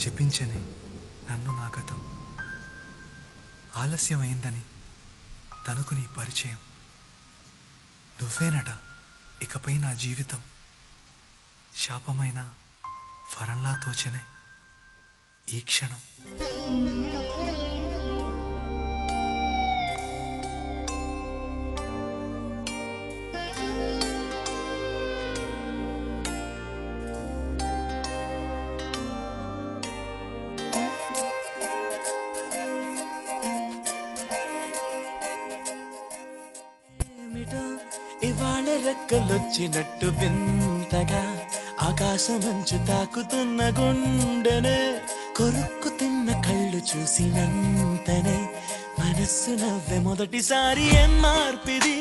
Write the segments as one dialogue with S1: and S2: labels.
S1: శపించని నన్ను నా గతం, ఆలస్యమైందని తనకు నీ పరిచయం. నువ్వేనట ఇకపై నా జీవితం, శాపమైన వరంలా తోచనే ఈ క్షణం.
S2: ఇవాళ రెక్కలొచ్చినట్టు వింతగా ఆకాశమంచు తాకుతున్న గుండెనే, కొరుక్కు తిన్న కళ్ళు చూసినంతనే మనస్సు నవ్వే మొదటిసారి. ఏం మార్పిది,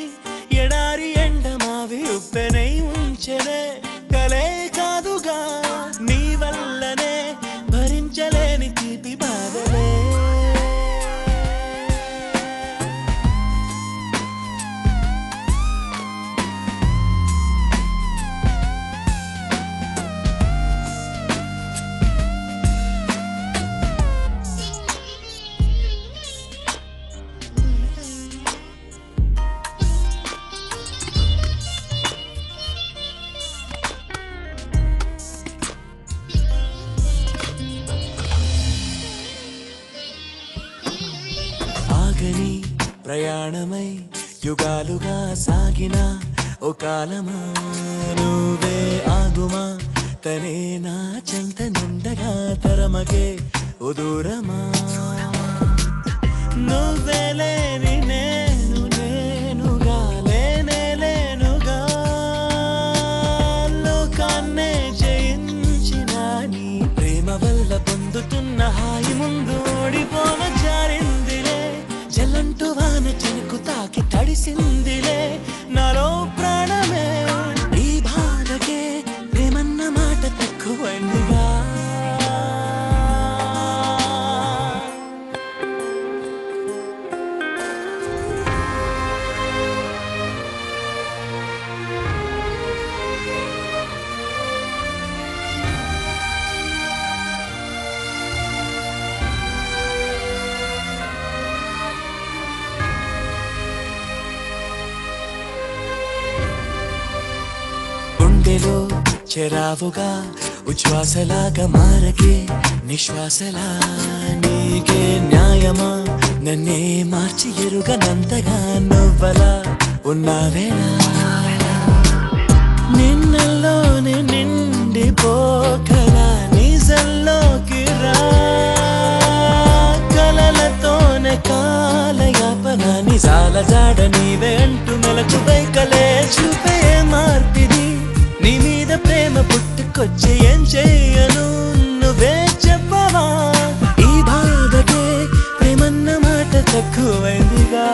S2: ఎడారి ఎండ మావి ఉప్పెనై ఉంచెనే, కలే కాదుగా నీ వల్లనే భరించలేని తీపి బాధలే. ప్రయాణమై యుగాలుగా సాగిన ఓ కాలమా, నువ్వే ఆగుమా తనే నా చెంత నిండగా తరమకే ఓ దూరమా. నువ్వే లేని నేను నేనుగా లేనే లేనుగా, లోకాన్నే జయించిన నీ ప్రేమ వల్ల పొందుతున్న హాయి ముందు ఓడిపోవ జారిందిలే. జలంటు వాన చెనుకు తాకి తడిసిందిలే నాలో ప్రాణమే, ఈ బాధకే ప్రేమన్న మాట తక్కువైందిగా. గుండెలో చెరావుగా ఉచ్ఛ్వాసలాగా మారకే నిశ్వాసలా, నీకే న్యాయమా నన్నే మార్చి ఎరుగనంతగా నువ్వలా ఉన్నావేనా. నిన్నల్లోనే నిండిపోకలా నిజంలోకి రా, కలలతోనే కాలయాపన నిజాల జాడ నీవే అంటూ మెలకు వైకలే చూపే మార్పిది. నీ మీద ప్రేమ పుట్టుకొచ్చి ఏం చెయ్యను నువ్వే చెప్పవా, ఈ బాధకే ప్రేమన్న మాట తక్కువైందిగా.